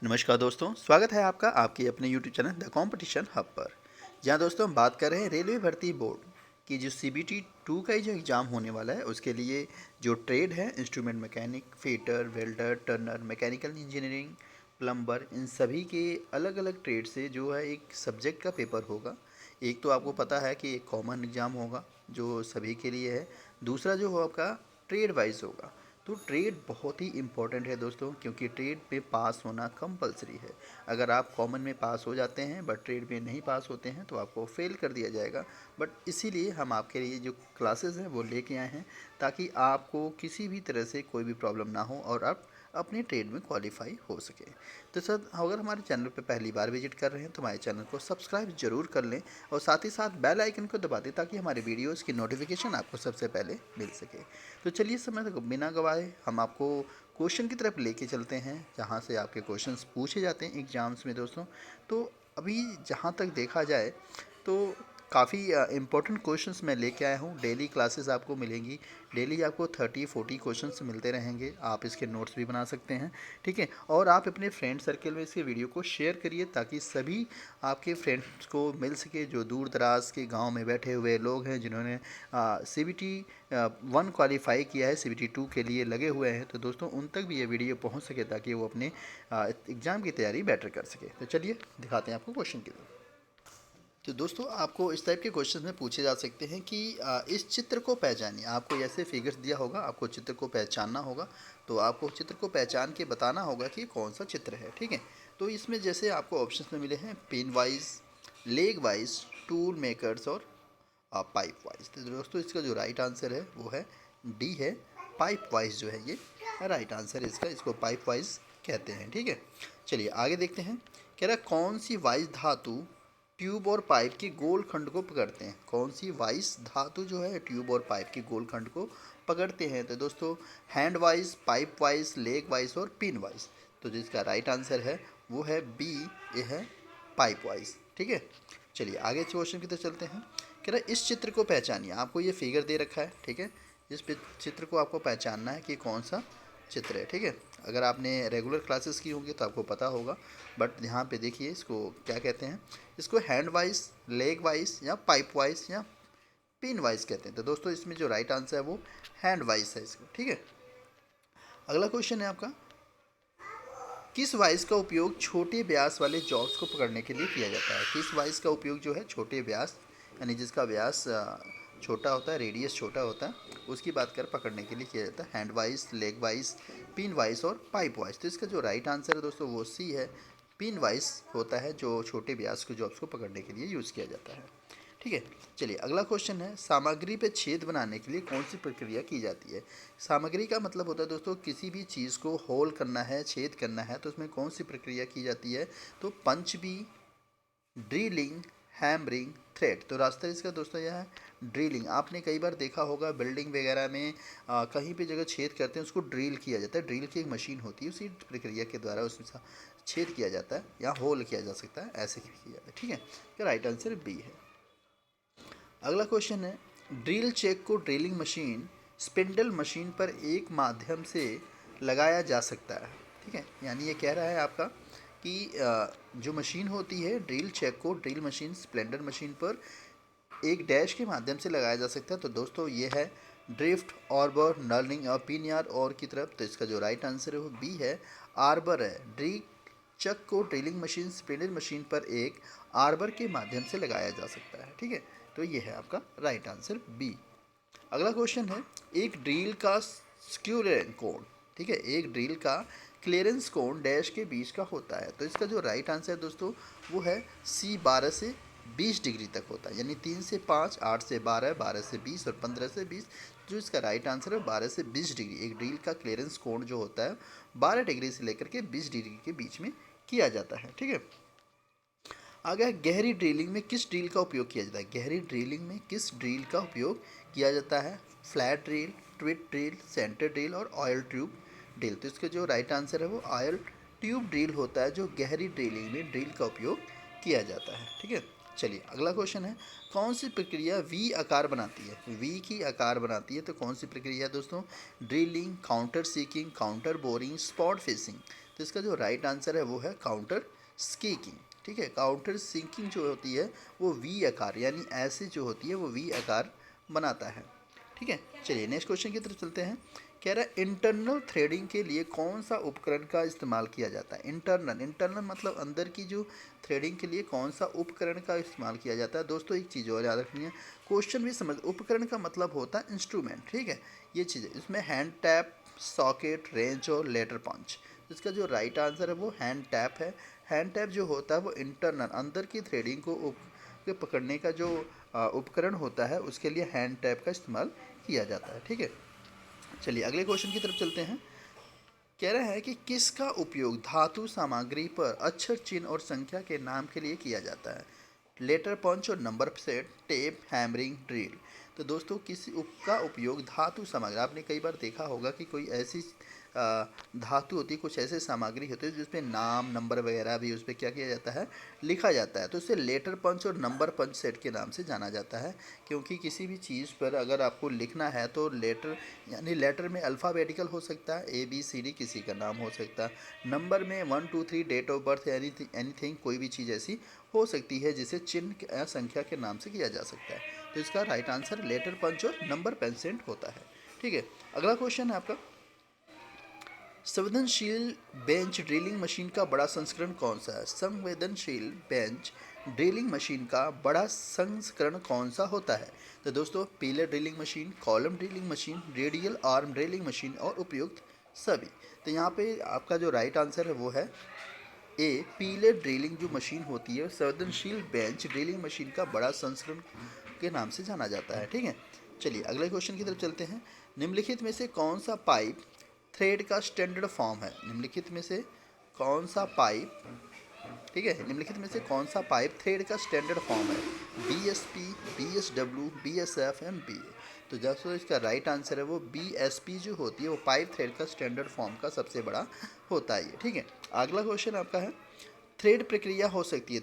नमस्कार दोस्तों, स्वागत है आपका आपके अपने YouTube channel the competition hub पर। जहां दोस्तों हम बात कर रहे हैं रेलवे भर्ती बोर्ड की जो CBT 2 का जो एग्ज़ाम होने वाला है उसके लिए जो ट्रेड है instrument mechanic, fitter, welder, turner, mechanical engineering, plumber, इन सभी के अलग अलग ट्रेड से जो है एक सब्जेक्ट का पेपर होगा। एक तो आपको पता है कि एक कॉमन एग्ज़ाम होगा जो सभी के लिए है, दूसरा जो हो आपका ट्रेड वाइज होगा। तो ट्रेड बहुत ही इम्पोर्टेंट है दोस्तों, क्योंकि ट्रेड पे पास होना कंपलसरी है। अगर आप कॉमन में पास हो जाते हैं बट ट्रेड में नहीं पास होते हैं तो आपको फेल कर दिया जाएगा। बट इसीलिए हम आपके लिए जो क्लासेस हैं वो लेके आए हैं, ताकि आपको किसी भी तरह से कोई भी प्रॉब्लम ना हो और आप अपने ट्रेड में क्वालिफाई हो सके। तो सर, अगर हमारे चैनल पे पहली बार विजिट कर रहे हैं तो हमारे चैनल को सब्सक्राइब जरूर कर लें और साथ ही साथ बेल आइकन को दबा दें, ताकि हमारे वीडियोस की नोटिफिकेशन आपको सबसे पहले मिल सके। तो चलिए, समय तक बिना गवाए हम आपको क्वेश्चन की तरफ लेके चलते हैं, जहाँ से आपके क्वेश्चंस पूछे जाते हैं एग्ज़ाम्स में दोस्तों। तो अभी जहाँ तक देखा जाए तो काफ़ी इम्पोर्टेंट क्वेश्चंस मैं लेके आया हूँ। डेली क्लासेस आपको मिलेंगी, डेली आपको 30-40 क्वेश्चंस मिलते रहेंगे। आप इसके नोट्स भी बना सकते हैं, ठीक है। और आप अपने फ्रेंड सर्कल में इसके वीडियो को शेयर करिए, ताकि सभी आपके फ्रेंड्स को मिल सके जो दूर दराज के गांव में बैठे हुए लोग हैं, जिन्होंने CBT 1 क्वालिफाई किया है, CBT 2 के लिए लगे हुए हैं। तो दोस्तों उन तक भी ये वीडियो पहुंच सके, ताकि वो अपने एग्ज़ाम की तैयारी बेटर कर सके। तो चलिए दिखाते हैं आपको क्वेश्चन की तरफ। तो दोस्तों आपको इस टाइप के क्वेश्चन में पूछे जा सकते हैं कि इस चित्र को पहचानिए। आपको ऐसे फिगर्स दिया होगा, आपको चित्र को पहचानना होगा। तो आपको चित्र को पहचान के बताना होगा कि कौन सा चित्र है, ठीक है। तो इसमें जैसे आपको ऑप्शंस में मिले हैं pin wise, leg wise, tool makers और पाइप वाइज। तो दोस्तों इसका जो राइट आंसर है वो है डी है, पाइप वाइज जो है ये राइट आंसर है इसका। इसको पाइप वाइज कहते हैं, ठीक है। चलिए आगे देखते हैं। कह रहा कौन सी वाइज धातु ट्यूब और पाइप के गोल खंड को पकड़ते हैं। कौन सी वाइज धातु जो है ट्यूब और पाइप के गोल खंड को पकड़ते हैं। तो दोस्तों hand wise, pipe wise, leg wise और पिन वाइज। तो जिसका राइट आंसर है वो है बी, ये है पाइप वाइज, ठीक है। चलिए आगे क्वेश्चन की तरफ चलते हैं। कह रहा है इस चित्र को पहचानिए। आपको ये फिगर दे रखा है, ठीक है। इस चित्र को आपको पहचानना है कि कौन सा चित्र है, ठीक है। अगर आपने रेगुलर क्लासेस की होंगी तो आपको पता होगा, बट यहाँ पे देखिए इसको क्या कहते हैं। इसको हैंड वाइज, लेग वाइज या पाइप वाइज या पिन वाइज कहते हैं। तो दोस्तों इसमें जो राइट आंसर है वो हैंड वाइज है इसको, ठीक है। अगला क्वेश्चन है आपका, किस वाइज का उपयोग छोटे व्यास वाले जॉब्स को पकड़ने के लिए किया जाता है। किस वाइज का उपयोग जो है छोटे व्यास, यानी जिसका व्यास छोटा होता है, रेडियस छोटा होता है, उसकी बात कर पकड़ने के लिए किया जाता है। Hand wise, leg wise, pin wise और पाइप वाइज। तो इसका जो राइट आंसर है दोस्तों वो सी है, पिन वाइज होता है, जो छोटे व्यास के जॉब्स को पकड़ने के लिए यूज़ किया जाता है, ठीक है। चलिए अगला क्वेश्चन है, सामग्री पे छेद बनाने के लिए कौन सी प्रक्रिया की जाती है। सामग्री का मतलब होता है दोस्तों किसी भी चीज़ को होल करना है, छेद करना है, तो उसमें कौन सी प्रक्रिया की जाती है। तो पंच बी, ड्रिलिंग, हैमरिंग, थ्रेड। तो रास्ता इसका दोस्तों यह है ड्रिलिंग। आपने कई बार देखा होगा बिल्डिंग वगैरह में कहीं पे जगह छेद करते हैं उसको ड्रिल किया जाता है। ड्रिल की एक मशीन होती है, उसी प्रक्रिया के द्वारा उसमें छेद किया जाता है या होल किया जा सकता है, ऐसे किया जाता है, ठीक है। इसका राइट आंसर बी है। अगला क्वेश्चन है, ड्रिल चेक को ड्रिलिंग मशीन, स्पिंडल मशीन पर एक माध्यम से लगाया जा सकता है, ठीक है। यानी ये कह रहा है आपका कि जो मशीन होती है ड्रिल चेक को ड्रिल मशीन, स्प्लेंडर मशीन पर एक डैश के माध्यम से लगाया जा सकता है। तो दोस्तों ये है ड्रिफ्ट, ऑर्बर, नर्लिंग और पिनियर और की तरफ। तो इसका जो राइट आंसर है वो बी है, आर्बर है। ड्रिल चक को ड्रिलिंग मशीन, स्पिंडल मशीन पर एक आर्बर के माध्यम से लगाया जा सकता है, ठीक है। तो ये है आपका राइट आंसर बी। अगला क्वेश्चन है, एक ड्रिल का स्क्यूरेंस कोण, ठीक है, एक ड्रिल का क्लियरेंस कोण डैश के बीच का होता है। तो इसका जो राइट आंसर है दोस्तों वो है सी, 12 से 20 डिग्री तक होता है। यानी 3 से 5, 8 से 12, 12 से 20 और 15 से 20। जो इसका राइट आंसर है 12 से 20 डिग्री। एक ड्रिल का क्लियरेंस कोण जो होता है 12 डिग्री से लेकर के 20 डिग्री के बीच में किया जाता है, ठीक है। आगे गहरी ड्रिलिंग में किस ड्रिल का उपयोग किया जाता है। गहरी ड्रिलिंग में किस ड्रिल का उपयोग किया जाता है। Flat drill, tweet drill, centre drill और ऑयल ट्यूब ड्रिल। तो इसका जो राइट आंसर है वो ऑयल ट्यूब ड्रिल होता है, जो गहरी ड्रिलिंग में ड्रिल का उपयोग किया जाता है, ठीक है। चलिए अगला क्वेश्चन है, कौन सी प्रक्रिया वी आकार बनाती है। वी की आकार बनाती है, तो कौन सी प्रक्रिया है दोस्तों। Drilling, counter seeking, counter boring, spot fishing. तो तो इसका जो राइट आंसर है वो है काउंटर स्कीकिंग। ठीक है, काउंटर सिंकिंग जो होती है वो वी आकार यानी ऐसे जो होती है वो वी आकार बनाता है। ठीक है, चलिए नेक्स्ट क्वेश्चन की तरफ चलते हैं। कह रहा है इंटरनल थ्रेडिंग के लिए कौन सा उपकरण का इस्तेमाल किया जाता है। इंटरनल मतलब अंदर की जो थ्रेडिंग के लिए कौन सा उपकरण का इस्तेमाल किया जाता है। दोस्तों एक चीज़ और याद रखनी है, क्वेश्चन भी समझ, उपकरण का मतलब होता है इंस्ट्रूमेंट। ठीक है, ये चीज़ें इसमें हैंड टैप, सॉकेट, रेंच और लेटर पंच। इसका जो राइट आंसर है वो हैंड टैप है। हैंड टैप जो होता है वो इंटरनल अंदर की थ्रेडिंग को के पकड़ने का जो उपकरण होता है उसके लिए हैंड टैप का इस्तेमाल किया जाता है। ठीक है, चलिए अगले क्वेश्चन की तरफ चलते हैं। कह रहा है कि किसका उपयोग धातु सामग्री पर अक्षर, चिन्ह और संख्या के नाम के लिए किया जाता है। लेटर पंच और number set, tape, hammering, drill. तो दोस्तों किसी का उपयोग धातु सामग्री, आपने कई बार देखा होगा कि कोई ऐसी धातु होती है, कुछ ऐसे सामग्री होती है जिसमें नाम, नंबर वगैरह भी उस पर क्या किया जाता है, लिखा जाता है। तो इसे लेटर पंच और नंबर पंच सेट के नाम से जाना जाता है, क्योंकि किसी भी चीज़ पर अगर आपको लिखना है तो लेटर यानी लेटर में अल्फ़ाबेटिकल हो सकता है, ABCD किसी का नाम हो सकता है, नंबर में 1 2 3 डेट ऑफ बर्थ एनीथिंग कोई भी चीज़ ऐसी हो सकती है जिसे चिन्ह या संख्या के नाम से किया जा सकता है। तो इसका राइट आंसर लेटर पंच और नंबर पेंसेंट होता है। ठीक है, अगला क्वेश्चन है आपका, संवेदनशील बेंच ड्रिलिंग मशीन का बड़ा संस्करण कौन सा है। संवेदनशील बेंच ड्रिलिंग मशीन का बड़ा संस्करण कौन सा होता है। तो दोस्तों pillar drilling machine, column drilling machine, radial arm drilling machine और उपयुक्त सभी। तो यहाँ पे आपका जो राइट आंसर है वो है ए, पिलर ड्रिलिंग जो मशीन होती है संवेदनशील बेंच ड्रिलिंग मशीन का बड़ा संस्करण के नाम से जाना जाता है। ठीक है, चलिए अगले क्वेश्चन की तरफ चलते हैं। निम्नलिखित में से कौन सा पाइप थ्रेड का स्टैंडर्ड फॉर्म है। निम्नलिखित में से कौन सा पाइप, ठीक है, निम्नलिखित में से कौन सा पाइप थ्रेड का स्टैंडर्ड फॉर्म है। BSP, BSW, BSF and BA। तो जैसे इसका राइट आंसर है वो BSP जो होती है वो पाइप थ्रेड का स्टैंडर्ड फॉर्म का सबसे बड़ा होता है। ठीक है, अगला क्वेश्चन आपका है, थ्रेड प्रक्रिया हो सकती है,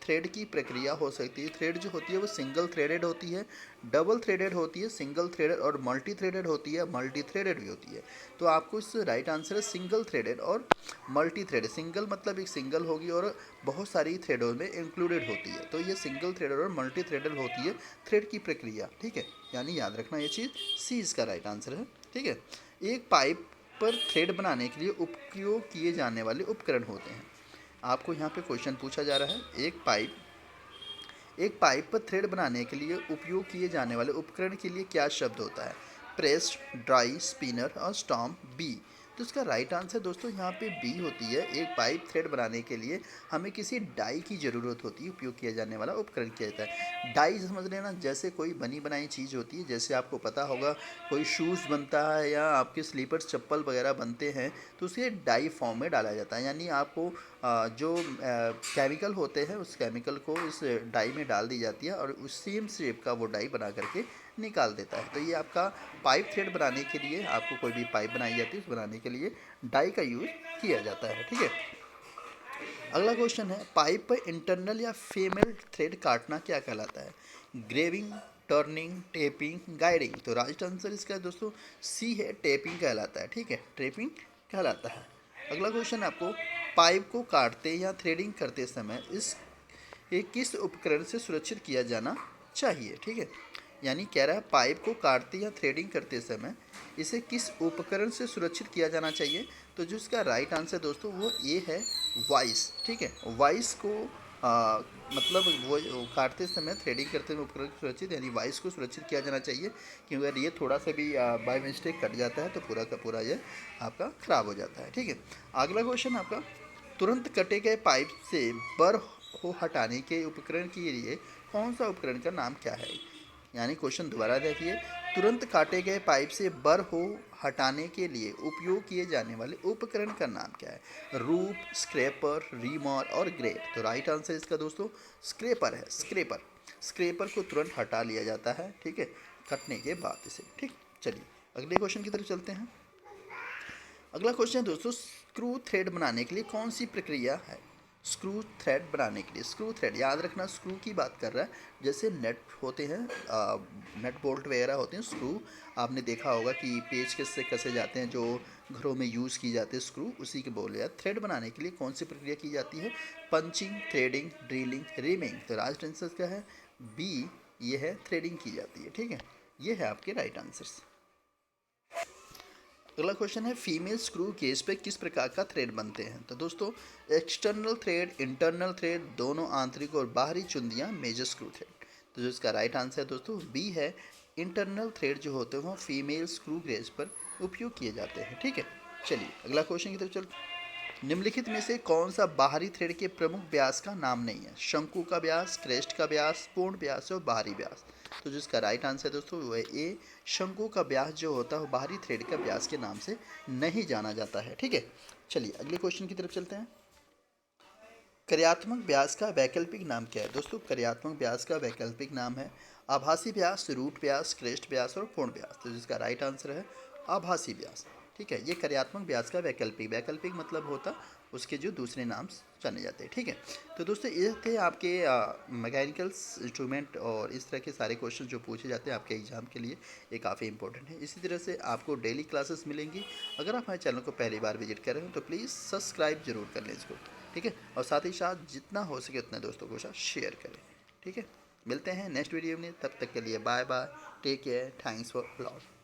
थ्रेड की प्रक्रिया हो सकती है। थ्रेड जो होती है वो सिंगल थ्रेडेड होती है, डबल थ्रेडेड होती है, सिंगल थ्रेडेड और मल्टी थ्रेडेड होती है, मल्टी थ्रेडेड भी होती है। तो आपको इस राइट आंसर है सिंगल थ्रेडेड और मल्टी थ्रेडेड। सिंगल मतलब एक सिंगल होगी और बहुत सारी थ्रेडों में इंक्लूडेड होती है, तो ये सिंगल थ्रेडेड और मल्टी थ्रेडेड होती है थ्रेड की प्रक्रिया। ठीक है, यानी याद रखना ये चीज़, सी इसका राइट आंसर है। ठीक है, एक पाइप पर थ्रेड बनाने के लिए उपयोग किए जाने वाले उपकरण होते हैं। आपको यहाँ पे क्वेश्चन पूछा जा रहा है, एक पाइप पर थ्रेड बनाने के लिए उपयोग किए जाने वाले उपकरण के लिए क्या शब्द होता है। प्रेस, ड्राई, स्पिनर और स्टॉम्प। बी। तो इसका राइट आंसर दोस्तों यहाँ पे बी होती है। एक पाइप थ्रेड बनाने के लिए हमें किसी डाई की ज़रूरत होती है, उपयोग किया जाने वाला उपकरण किया जाता है। डाई समझ लेना, जैसे कोई बनी बनाई चीज़ होती है, जैसे आपको पता होगा कोई शूज़ बनता है या आपके स्लीपर्स चप्पल वगैरह बनते हैं तो उसे डाई फॉर्म में डाला जाता है, यानी आपको जो केमिकल होते हैं उस केमिकल को इस डाई में डाल दी जाती है और उस सेम शेप का वो डाई बना करके निकाल देता है। तो ये आपका पाइप थ्रेड बनाने के लिए, आपको कोई भी पाइप बनाई जाती है उस बनाने के लिए डाई का यूज़ किया जाता है। ठीक है, अगला क्वेश्चन है, पाइप पर इंटरनल या फीमेल थ्रेड काटना क्या कहलाता है। ग्रेविंग, टर्निंग, टेपिंग, गाइडिंग। तो राइट आंसर इसका दोस्तों सी है, टेपिंग कहलाता है। ठीक है, टेपिंग कहलाता है। अगला क्वेश्चन आपको, पाइप को काटते या थ्रेडिंग करते समय ये किस उपकरण से सुरक्षित किया जाना चाहिए। ठीक है, यानी कह रहा है पाइप को काटते या थ्रेडिंग करते समय इसे किस उपकरण से सुरक्षित किया जाना चाहिए। तो जो इसका राइट आंसर दोस्तों वो ये है, वाइस। ठीक है, वाइस को मतलब वो काटते समय, थ्रेडिंग करते समय उपकरण को सुरक्षित यानी वाइस को सुरक्षित किया जाना चाहिए, क्योंकि अगर ये थोड़ा सा भी बाय मिस्टेक कट जाता है तो पूरा का पूरा ये आपका ख़राब हो जाता है। ठीक है, अगला क्वेश्चन आपका, तुरंत कटे गए पाइप से बर को हटाने के उपकरण के लिए कौन सा उपकरण का नाम क्या है। यानी क्वेश्चन दोबारा देखिए, तुरंत काटे गए पाइप से बर हो हटाने के लिए उपयोग किए जाने वाले उपकरण का नाम क्या है। रूप, स्क्रैपर, रीमर और ग्रेट। तो राइट आंसर इसका दोस्तों स्क्रैपर है। स्क्रैपर को तुरंत हटा लिया जाता है, ठीक है, कटने के बाद इसे। ठीक, चलिए अगले क्वेश्चन की तरफ चलते हैं। अगला क्वेश्चन है दोस्तों, स्क्रू थ्रेड बनाने के लिए कौन सी प्रक्रिया है। स्क्रू थ्रेड बनाने के लिए, स्क्रू थ्रेड याद रखना स्क्रू की बात कर रहा है, जैसे नेट होते हैं, नट बोल्ट वगैरह होते हैं, स्क्रू आपने देखा होगा कि पेच से कसे जाते हैं, जो घरों में यूज़ की जाती है स्क्रू, उसी के बोले जाते हैं। थ्रेड बनाने के लिए कौन सी प्रक्रिया की जाती है? Punching, threading, drilling, rhyming. तो राइट आंसर क्या है? बी, ये है थ्रेडिंग की जाती है। ठीक है, ये है आपके राइट आंसर्स। अगला क्वेश्चन है फीमेल स्क्रू केस पे किस प्रकार का थ्रेड बनते हैं? तो दोस्तों एक्सटर्नल थ्रेड, इंटरनल थ्रेड, दोनों आंतरिक और बाहरी चुंदियाँ, मेजर स्क्रू थ्रेड। तो जो इसका राइट आंसर है दोस्तों बी है, इंटरनल थ्रेड जो होते हैं वो फीमेल स्क्रू गेज पर उपयोग किए जाते हैं। ठीक है, चलिए अगला क्वेश्चन की तरफ चलते हैं। निम्नलिखित में से कौन सा बाहरी थ्रेड के प्रमुख व्यास का नाम नहीं है? शंकु का व्यास, क्रेस्ट का व्यास, पूर्ण व्यास और बाहरी व्यास। तो जिसका राइट आंसर है दोस्तों वो है ए, शंकु का व्यास जो होता है वो बाहरी थ्रेड का व्यास के नाम से नहीं जाना जाता है। ठीक है, चलिए अगले क्वेश्चन की तरफ चलते हैं। कार्यात्मक व्यास का वैकल्पिक नाम क्या है? दोस्तों कार्यात्मक व्यास का वैकल्पिक नाम है आभासी व्यास, रूट व्यास, क्रेस्ट व्यास और पूर्ण व्यास। तो जिसका राइट आंसर है आभासी व्यास। ठीक है, ये कार्यात्मक व्यास का वैकल्पिक, वैकल्पिक मतलब होता उसके जो दूसरे नाम जाने जाते हैं। ठीक है, तो दोस्तों ये थे आपके मैकेनिकल्स इंस्ट्रूमेंट और इस तरह के सारे क्वेश्चन जो पूछे जाते हैं आपके एग्जाम के लिए, ये काफ़ी इंपॉर्टेंट है। इसी तरह से आपको डेली क्लासेस मिलेंगी। अगर आप हमारे चैनल को पहली बार विजिट कर रहे हो तो प्लीज़ सब्सक्राइब जरूर कर लें इसको। ठीक है, और साथ ही साथ जितना हो सके उतने दोस्तों के साथ शेयर करें। ठीक है, मिलते हैं नेक्स्ट वीडियो में, तब तक के लिए bye bye, take care, thanks for lot.